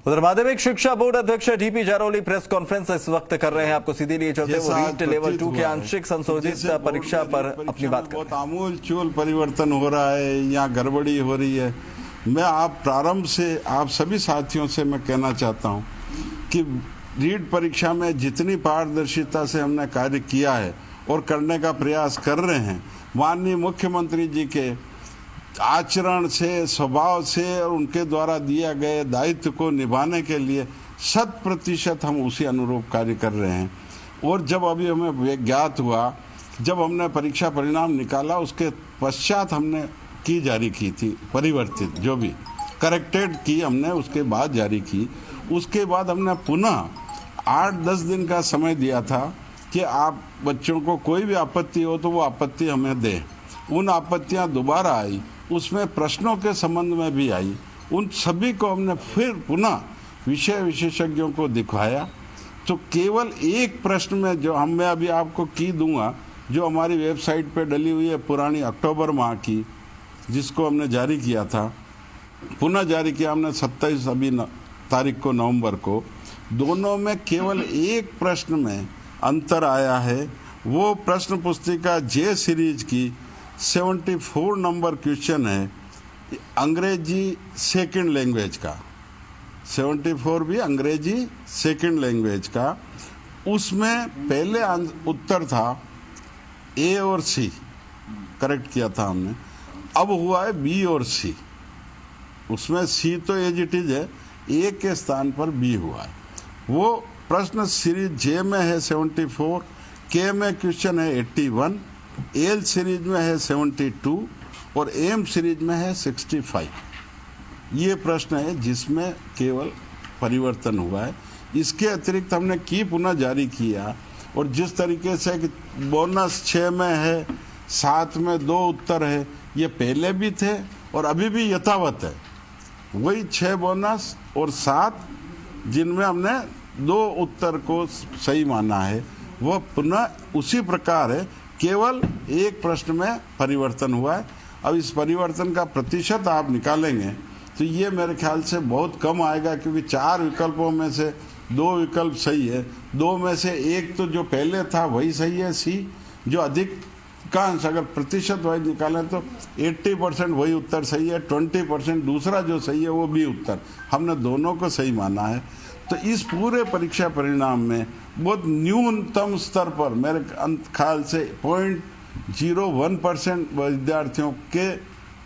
उधर माध्यमिक शिक्षा बोर्ड अध्यक्ष डीपी जारौली प्रेस कॉन्फ्रेंस इस वक्त कर रहे हैं। आपको सीधे लिए चलते वो रीट लेवल 2 के आंशिक संशोधित परीक्षा पर अपनी बात कर रहे हैं। बहुत आमूल चूल परिवर्तन हो रहा है, यहाँ गड़बड़ी हो रही है। मैं आप प्रारंभ से आप सभी साथियों से मैं कहना चाहता हूँ कि रीट परीक्षा में जितनी पारदर्शिता से हमने कार्य किया है और करने का प्रयास कर रहे हैं, माननीय मुख्यमंत्री जी के आचरण से, स्वभाव से और उनके द्वारा दिया गए दायित्व को निभाने के लिए 100% हम उसी अनुरूप कार्य कर रहे हैं। और जब अभी हमें ज्ञात हुआ, जब हमने परीक्षा परिणाम निकाला, उसके पश्चात हमने की जारी की थी परिवर्तित, जो भी करेक्टेड की हमने उसके बाद जारी की। उसके बाद हमने पुनः 8-10 दिन का समय दिया था कि आप बच्चों को कोई भी आपत्ति हो तो वो आपत्ति हमें दें। उन आपत्तियां दोबारा आई, उसमें प्रश्नों के संबंध में भी आई। उन सभी को हमने फिर पुनः विषय विशेषज्ञों को दिखाया। तो केवल एक प्रश्न में जो मैं अभी आपको की दूंगा, जो हमारी वेबसाइट पे डली हुई है पुरानी अक्टूबर माह की, जिसको हमने जारी किया था, पुनः जारी किया हमने 27 अभी तारीख को नवंबर को। दोनों में केवल एक प्रश्न में अंतर आया है। वो प्रश्न पुस्तिका जे सीरीज की 74 नंबर क्वेश्चन है, अंग्रेजी सेकंड लैंग्वेज का। 74 भी अंग्रेजी सेकंड लैंग्वेज का। उसमें पहले उत्तर था ए और सी, करेक्ट किया था हमने। अब हुआ है बी और सी। उसमें सी तो एज इट इज है, ए के स्थान पर बी हुआ है। वो प्रश्न सीरीज जे में है 74, के में क्वेश्चन है 81, एल सीरीज में है 72 और एम सीरीज में है 65। ये प्रश्न है जिसमें केवल परिवर्तन हुआ है। इसके अतिरिक्त हमने की पुनः जारी किया, और जिस तरीके से कि बोनस 6 में है, 7 में 2 उत्तर है, ये पहले भी थे और अभी भी यथावत है। वही 6 बोनस और 7 जिनमें हमने 2 उत्तर को सही माना है, वह पुनः उसी प्रकार है, केवल एक प्रश्न में परिवर्तन हुआ है। अब इस परिवर्तन का प्रतिशत आप निकालेंगे तो ये मेरे ख्याल से बहुत कम आएगा, क्योंकि 4 विकल्पों में से 2 विकल्प सही है, 2 में से 1 तो जो पहले था वही सही है, सी। जो अधिकांश अगर प्रतिशत वाइज निकालें तो 80% वही उत्तर सही है, 20% दूसरा जो सही है वो भी उत्तर। हमने दोनों को सही माना है। तो इस पूरे परीक्षा परिणाम में बहुत न्यूनतम स्तर पर मेरे ख्याल से 0.01% विद्यार्थियों के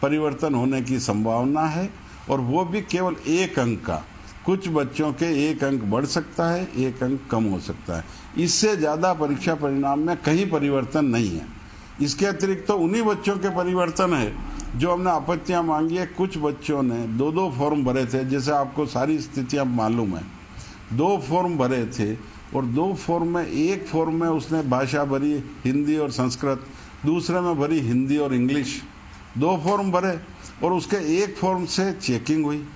परिवर्तन होने की संभावना है, और वो भी केवल 1 अंक का। कुछ बच्चों के 1 अंक बढ़ सकता है, 1 अंक कम हो सकता है। इससे ज़्यादा परीक्षा परिणाम में कहीं परिवर्तन नहीं है। इसके अतिरिक्त तो उन्हीं बच्चों के परिवर्तन है जो हमने आपत्तियां मांगी है। कुछ बच्चों ने 2-2 फॉर्म भरे थे, जैसे आपको सारी स्थितियां मालूम है। 2 फॉर्म भरे थे और 2 फॉर्म में, एक फॉर्म में उसने भाषा भरी हिंदी और संस्कृत, दूसरे में भरी हिंदी और इंग्लिश। 2 फॉर्म भरे और उसके एक फॉर्म से चेकिंग हुई,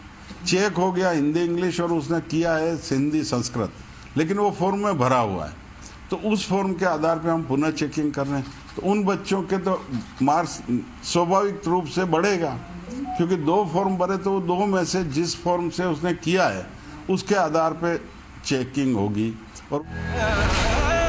चेक हो गया हिंदी इंग्लिश और उसने किया है हिंदी संस्कृत, लेकिन वो फॉर्म में भरा हुआ है। तो उस फॉर्म के आधार पे हम पुनः चेकिंग कर रहे हैं। तो उन बच्चों के तो मार्क्स स्वाभाविक रूप से बढ़ेगा, क्योंकि 2 फॉर्म भरे तो वो 2 में से जिस फॉर्म से उसने किया है उसके आधार पे चेकिंग होगी। और